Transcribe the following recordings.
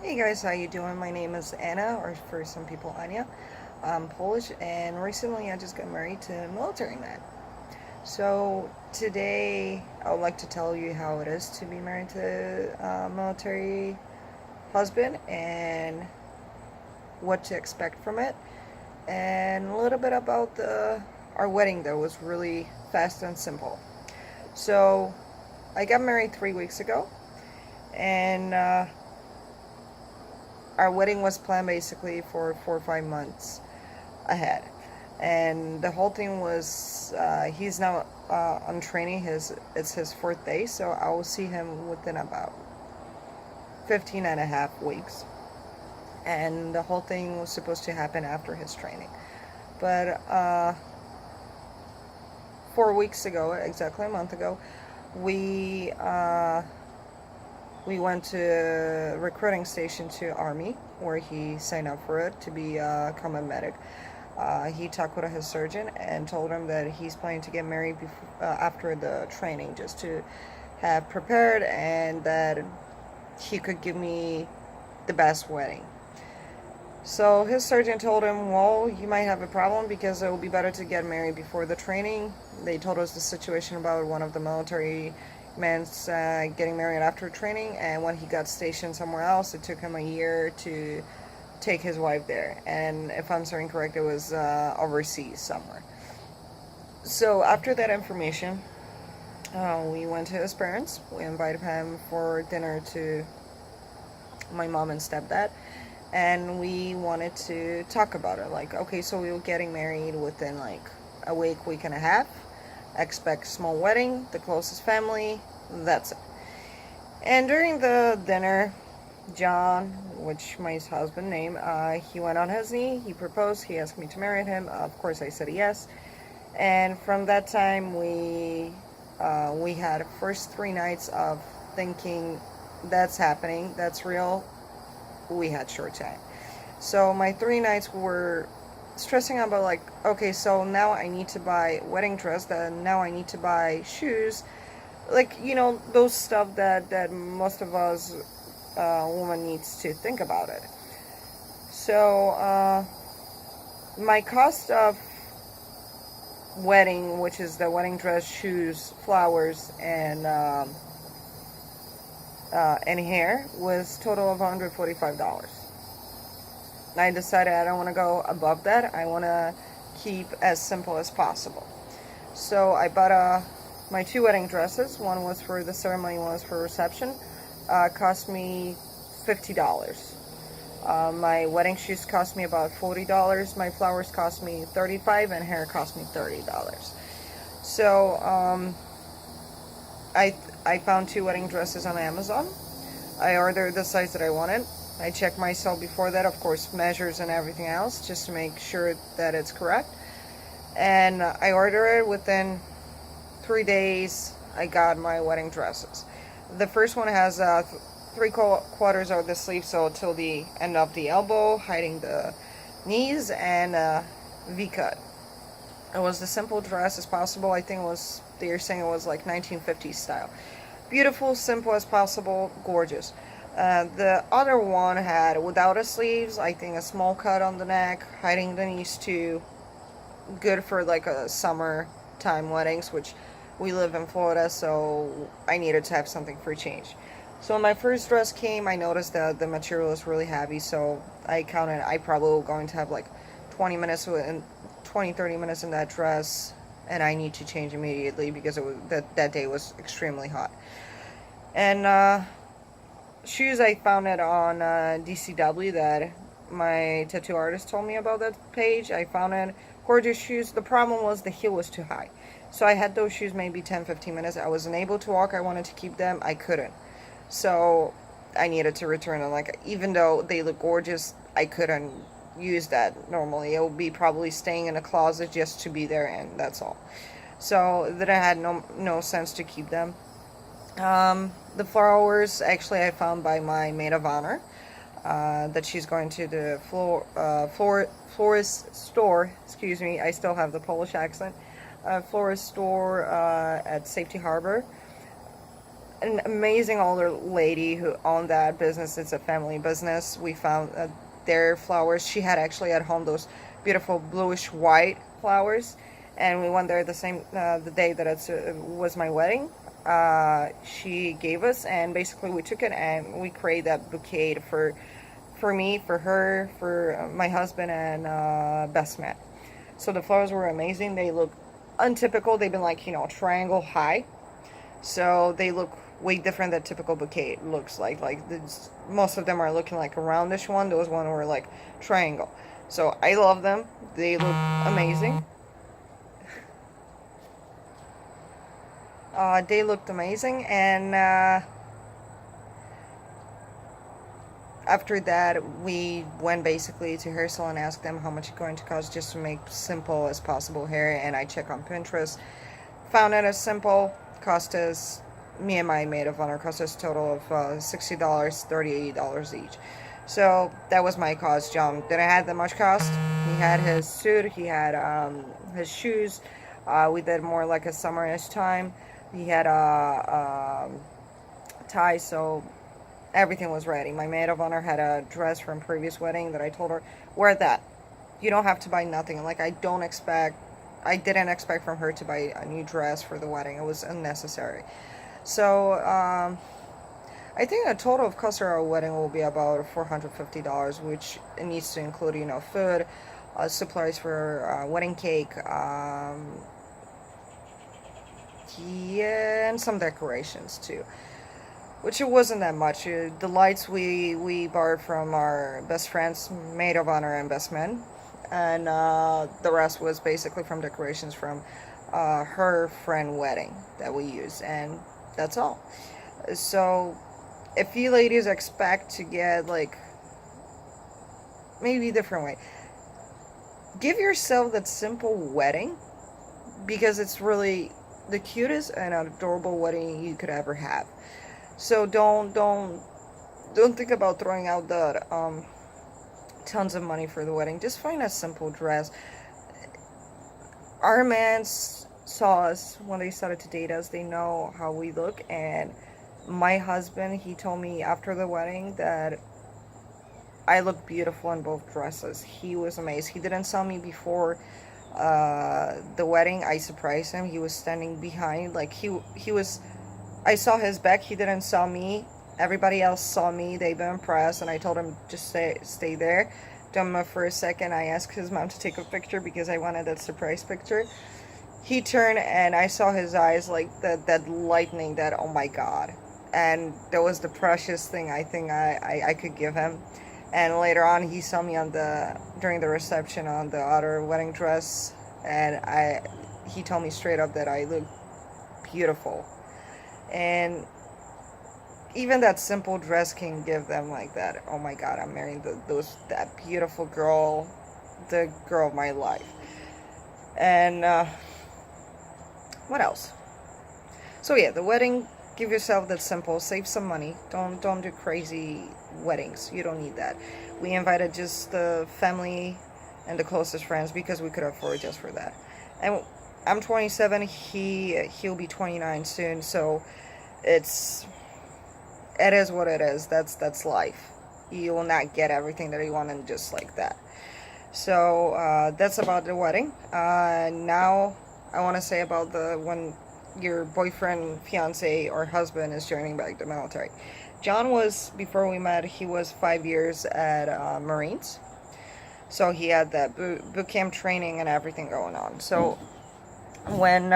Hey guys, how you doing? My name is Anna, or for some people Ania. I'm Polish, and recently I just got married to a military man. So today I would like to tell you how it is to be married to a military husband and what to expect from it, and a little bit about our wedding that was really fast and simple. So I got married 3 weeks ago, and our wedding was planned basically for 4 or 5 months ahead, and the whole thing was he's now on training. It's his fourth day, so I will see him within about 15 and a half weeks, and the whole thing was supposed to happen after his training. But 4 weeks ago, exactly a month ago, we we went to a recruiting station to Army, where he signed up for it to be a combat medic. He talked with his surgeon and told him that he's planning to get married after the training, just to have prepared, and that he could give me the best wedding. So his surgeon told him, well, you might have a problem because it will be better to get married before the training. They told us the situation about one of the military men's getting married after training, and when he got stationed somewhere else, it took him a year to take his wife there. And if I'm saying correct, it was overseas somewhere. So after that information, we went to his parents. We invited him for dinner to my mom and stepdad, and we wanted to talk about it. Like, okay, so we were getting married within like a week and a half. Expect small wedding, the closest family, that's it. And during the dinner, John, which my husband name, he went on his knee, he proposed, he asked me to marry him. Of course I said yes. And from that time we had first 3 nights of thinking that's happening, that's real. We had short time. So my 3 nights were stressing out about, like, okay, so now I need to buy wedding dress, then now I need to buy shoes, like, those stuff that most of us women needs to think about it. So my cost of wedding, which is the wedding dress, shoes, flowers, and hair, was total of $145. I decided I don't want to go above that. I want to keep as simple as possible. So I bought my 2 wedding dresses. One was for the ceremony, one was for reception. Cost me $50. My wedding shoes cost me about $40. My flowers cost me $35, and hair cost me $30. So I found 2 wedding dresses on Amazon. I ordered the size that I wanted. I checked myself before that, of course, measures and everything else, just to make sure that it's correct. And I ordered it. Within 3 days, I got my wedding dresses. The first one has 3/4 of the sleeve, so till the end of the elbow, hiding the knees, and V-cut. It was the simple dress as possible. I think they're saying it was like 1950s style. Beautiful, simple as possible, gorgeous. The other one had without the sleeves, I think a small cut on the neck, hiding the knees too. Good for like a summertime weddings, which we live in Florida, so I needed to have something for a change. So when my first dress came, I noticed that the material is really heavy, so I counted I probably was going to have like 20 minutes in 30 minutes in that dress, and I need to change immediately because that day was extremely hot. And shoes, I found it on DCW, that my tattoo artist told me about that page. I found it. Gorgeous shoes. The problem was the heel was too high. So I had those shoes maybe 10-15 minutes. I wasn't able to walk. I wanted to keep them. I couldn't. So I needed to return them. Like, even though they look gorgeous, I couldn't use that normally. It would be probably staying in a closet just to be there, and that's all. So that I had no sense to keep them. The flowers, actually, I found by my maid of honor, that she's going to the florist store. Excuse me, I still have the Polish accent. Florist store at Safety Harbor. an amazing older lady who owned that business. It's a family business. We found their flowers. She had actually at home those beautiful bluish white flowers, and we went there the day that it was my wedding. She gave us, and basically we took it and we created that bouquet for me, for her, for my husband, and best man. So the flowers were amazing. They look untypical. They've been like, triangle high, so they look way different than typical bouquet looks like. Most of them are looking like a roundish one. Those one were like triangle. So I love them. They look amazing. They looked amazing, and after that we went basically to hair salon and asked them how much it's going to cost just to make simple as possible hair. And I checked on Pinterest, found it as simple. Cost us, me and my maid of honor, cost us a total of $60, $38 each. So that was my cost. John didn't have that much cost. He had his suit, he had his shoes. We did more like a summerish time. He had a tie, so everything was ready. My maid of honor had a dress from previous wedding that I told her, wear that. You don't have to buy nothing. Like, I didn't expect from her to buy a new dress for the wedding. It was unnecessary. So I think a total of cost of our wedding will be about $450, which needs to include, food, supplies for wedding cake, and some decorations too, which it wasn't that much. The lights we borrowed from our best friends, maid of honor and best man, and the rest was basically from decorations from her friend wedding that we used, and that's all. So if you ladies expect to get like maybe a different way, give yourself that simple wedding, because it's really the cutest and adorable wedding you could ever have. So don't think about throwing out the tons of money for the wedding. Just find a simple dress. Our man saw us when they started to date us. They know how we look, and my husband, he told me after the wedding that I looked beautiful in both dresses. He was amazed. He didn't saw me before the wedding. I surprised him. He was standing behind, like he was. I saw his back. He didn't saw me. Everybody else saw me. They've been impressed, and I told him just stay there. Don't move for a second. I asked his mom to take a picture because I wanted that surprise picture. He turned, and I saw his eyes like that lightning. That, oh my God. And that was the precious thing I think I could give him. And later on, he saw me during the reception on the other wedding dress, and he told me straight up that I looked beautiful. And even that simple dress can give them like that, oh my God, I'm marrying that beautiful girl, the girl of my life. And what else? So yeah, the wedding, give yourself that simple, save some money. Don't do crazy weddings. You don't need that. We invited just the family and the closest friends because we could afford just for that. And I'm 27. He'll be 29 soon. So it is what it is. That's life. You will not get everything that you want and just like that. So that's about the wedding. Now I want to say about when your boyfriend, fiance, or husband is joining back the military. John was, before we met, he was 5 years at Marines. So he had that boot camp training and everything going on. So when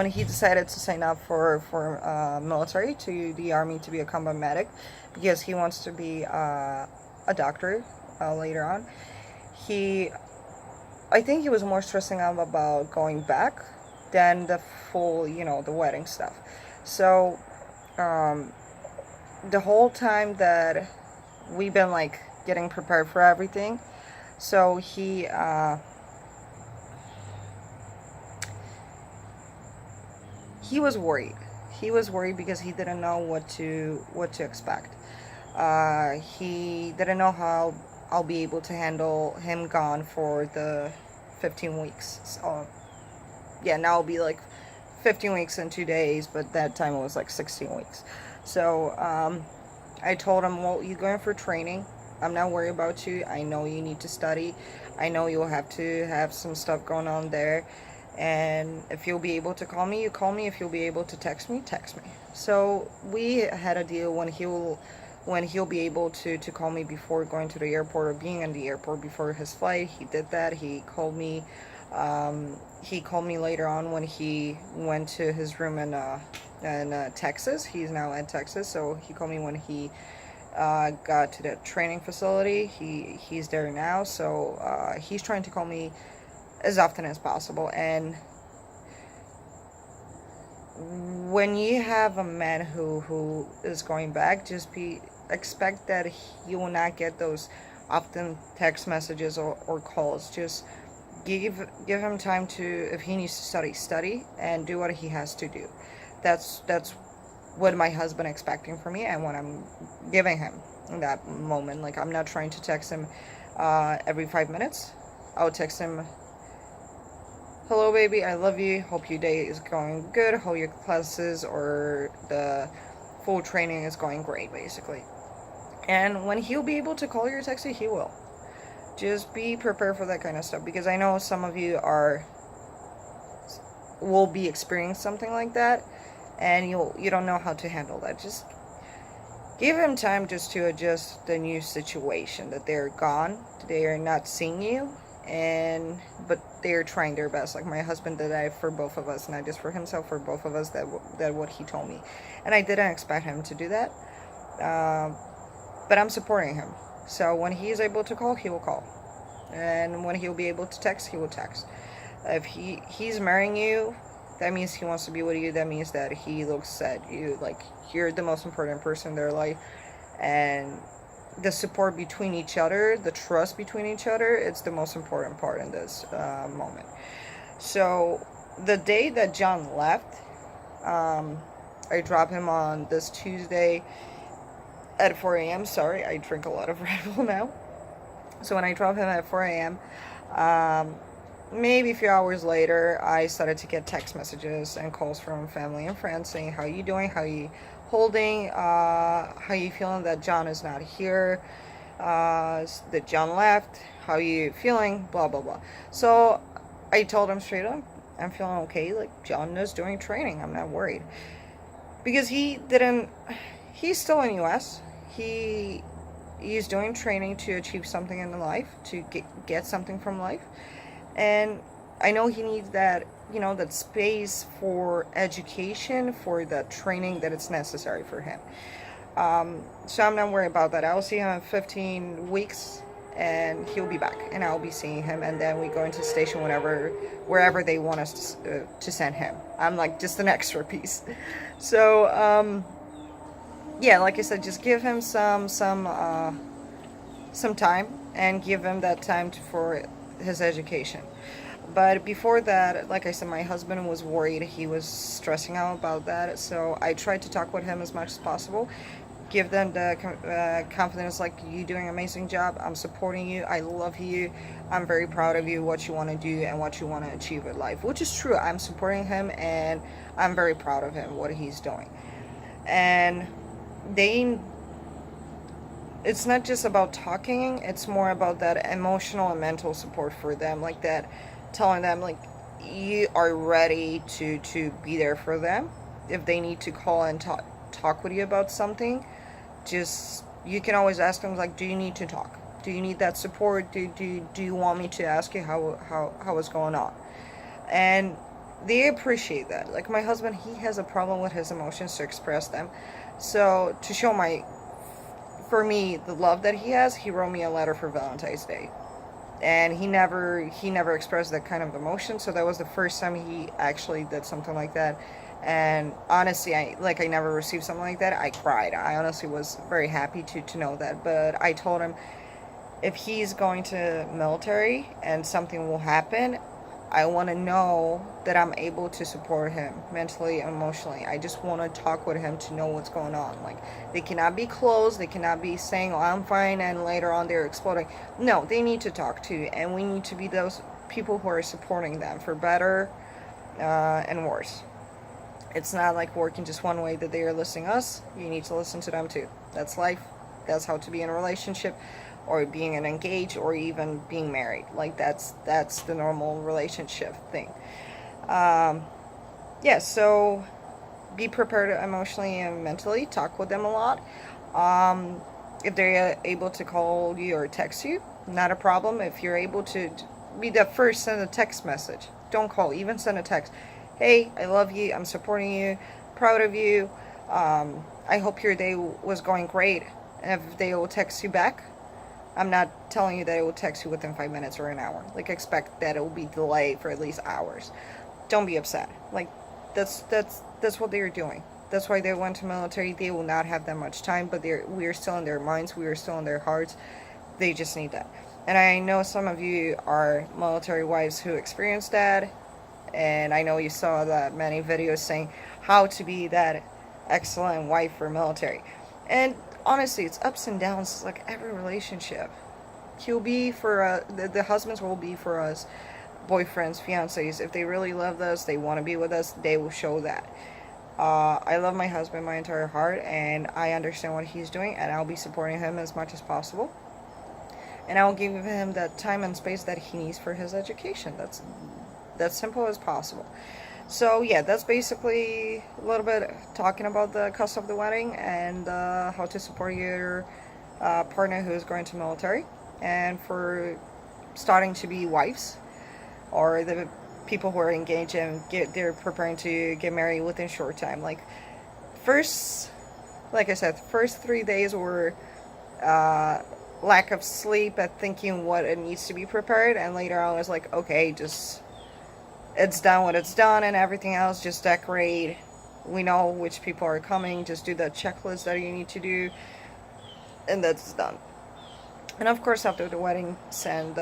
he decided to sign up for military, to the Army, to be a combat medic, because he wants to be a doctor later on, I think he was more stressing out about going back than the full, the wedding stuff. So the whole time that we've been like getting prepared for everything, so he was worried. He was worried because he didn't know what to expect. He didn't know how I'll be able to handle him gone for the 15 weeks. So yeah, now it'll be like 15 weeks and 2 days, but that time it was like 16 weeks. So I told him, well, you're going for training. I'm not worried about you. I know you need to study. I know you'll have to have some stuff going on there. And if you'll be able to call me, you call me. If you'll be able to text me, text me. So we had a deal when he'll be able to call me before going to the airport or being in the airport before his flight. He did that. He called me. He called me later on when he went to his room in Texas. He's now in Texas, so he called me when he got to the training facility. He's there now, so he's trying to call me as often as possible. And when you have a man who is going back, just expect that he will not get those often text messages or calls. Just give him time to, if he needs to study and do what he has to do. That's what my husband expecting from me, and what I'm giving him in that moment. Like, I'm not trying to text him every 5 minutes. I'll text him, hello baby, I love you, hope your day is going good, hope your classes or the full training is going great, basically. And when he'll be able to call you or text you, he will. Just be prepared for that kind of stuff, because I know some of you will be experiencing something like that, and you don't know how to handle that. Just give him time just to adjust the new situation, that they're gone, they are not seeing you, but they're trying their best. Like, my husband did that for both of us, not just for himself, for both of us. That what he told me, and I didn't expect him to do that, but I'm supporting him. So when he is able to call, he will call, and when he'll be able to text, he will text. If he's marrying you, that means he wants to be with you. That means that he looks at you like you're the most important person in their life, and the support between each other, the trust between each other, it's the most important part in this moment. So the day that John left, I dropped him on this Tuesday at 4 a.m. Sorry, I drink a lot of Red Bull now. So when I dropped him at 4 a.m., maybe a few hours later, I started to get text messages and calls from family and friends saying, how you doing, how you holding, how you feeling that John is not here, that John left, how you feeling, blah blah blah. So I told him straight up, I'm feeling okay. Like, John is doing training, I'm not worried, because he's still in US. He's doing training to achieve something in life, to get something from life. And I know he needs that, that space for education, for the training that it's necessary for him. So I'm not worried about that. I'll see him in 15 weeks, and he'll be back, and I'll be seeing him, and then we go into station wherever they want us to send him. I'm like just an extra piece. So yeah, like I said, just give him some time, and give him that time for his education. But before that, like I said, my husband was worried. He was stressing out about that. So I tried to talk with him as much as possible, give them the confidence, like, you're doing an amazing job, I'm supporting you, I love you, I'm very proud of you, what you want to do and what you want to achieve in life, which is true. I'm supporting him, and I'm very proud of him, what he's doing. And it's not just about talking, it's more about that emotional and mental support for them, like that, telling them, like, you are ready to be there for them. If they need to call and talk with you about something, just, you can always ask them, like, do you need to talk? Do you need that support? Do you want me to ask you how is going on? And they appreciate that. Like, my husband, he has a problem with his emotions to express them. So to show for me, the love that he has, he wrote me a letter for Valentine's Day. And he never expressed that kind of emotion, so that was the first time he actually did something like that. And honestly, I never received something like that. I cried. I honestly was very happy to know that. But I told him, if he's going to military and something will happen, I want to know that I'm able to support him mentally and emotionally. I just want to talk with him to know what's going on. Like, they cannot be closed. They cannot be saying, oh, I'm fine, and later on they're exploding. No, they need to talk to, and we need to be those people who are supporting them for better and worse. It's not like working just one way that they are listening us. You need to listen to them too. That's life. That's how to be in a relationship, or being an engaged, or even being married. Like that's the normal relationship thing. Yeah, so be prepared emotionally and mentally. Talk with them a lot. If they're able to call you or text you, not a problem. If you're able to be the first, send a text message. Don't call, even send a text. Hey, I love you. I'm supporting you. Proud of you. I hope your day was going great. And if they will text you back, I'm not telling you that it will text you within 5 minutes or an hour. Like, expect that it will be delayed for at least hours. Don't be upset. Like, that's what they're doing. That's why they went to military. They will not have that much time, but we are still in their minds. We are still in their hearts. They just need that. And I know some of you are military wives who experienced that, and I know you saw that many videos saying how to be that excellent wife for military. And honestly, it's ups and downs like every relationship. He'll be for the husbands will be for us, boyfriends, fiancés. If they really love us, they want to be with us, they will show that. I love my husband my entire heart, and I understand what he's doing, and I'll be supporting him as much as possible. And I'll give him that time and space that he needs for his education. That's simple as possible. So yeah, that's basically a little bit talking about the cost of the wedding and how to support your partner who is going to military, and for starting to be wives, or the people who are engaged and they're preparing to get married within short time. Like, like I said, first 3 days were lack of sleep at thinking what it needs to be prepared, and later on I was like, okay, just it's done what it's done, and everything else just decorate. We know which people are coming, just do the checklist that you need to do, and that's done. And of course, after the wedding, send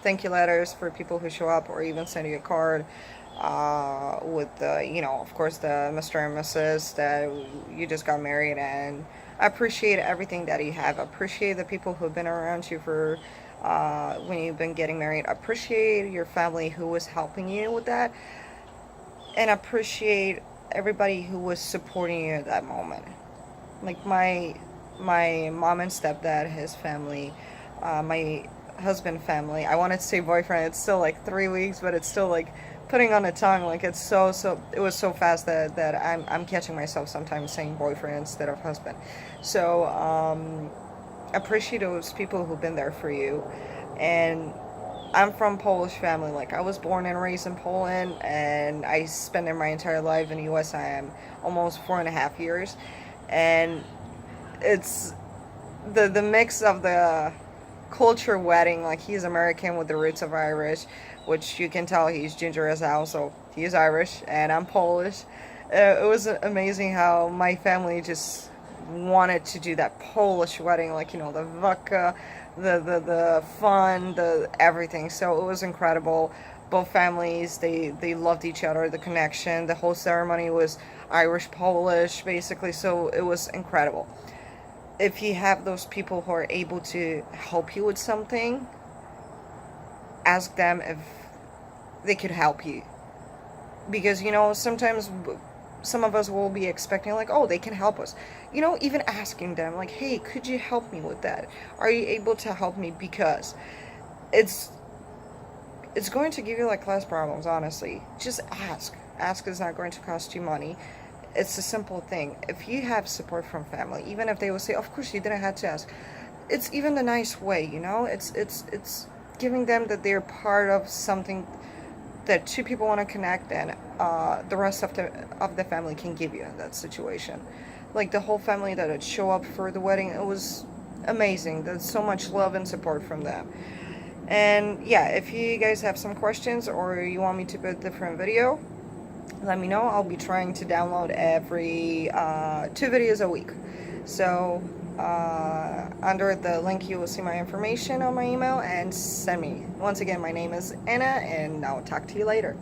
thank you letters for people who show up, or even send you a card with the, of course, the Mr. and Mrs. that you just got married, and I appreciate everything that you have. Appreciate the people who've been around you for when you've been getting married. Appreciate your family who was helping you with that, and appreciate everybody who was supporting you at that moment. Like my mom and stepdad, his family, my husband family. I wanted to say boyfriend. It's still like 3 weeks, but it's still like putting on the tongue. Like, it's so it was so fast that I'm catching myself sometimes saying boyfriend instead of husband. So appreciate those people who've been there for you. And I'm from Polish family. Like, I was born and raised in Poland, and I spent my entire life in the US. I am almost 4.5 years, and it's the mix of the culture wedding. Like, he's American with the roots of Irish, which you can tell he's ginger as hell, so he's Irish, and I'm Polish. It was amazing how my family just wanted to do that Polish wedding, like, the vodka, the fun, the everything. So it was incredible. Both families, they loved each other, the connection. The whole ceremony was Irish Polish, basically, so it was incredible. If you have those people who are able to help you with something, ask them if they could help you. Because, sometimes some of us will be expecting, like, oh, they can help us. Even asking them, like, hey, could you help me with that? Are you able to help me? Because it's going to give you, like, less problems, honestly. Just ask. Ask is not going to cost you money. It's a simple thing. If you have support from family, even if they will say, of course you didn't have to ask, it's even a nice way, it's giving them that they're part of something that two people want to connect, and the rest of the family can give you in that situation. Like, the whole family that would show up for the wedding, it was amazing. There's so much love and support from them. And yeah, if you guys have some questions, or you want me to put a different video, let me know. I'll be trying to download every 2 videos a week. So under the link you will see my information on my email, and send me. Once again, my name is Anna, and I'll talk to you later.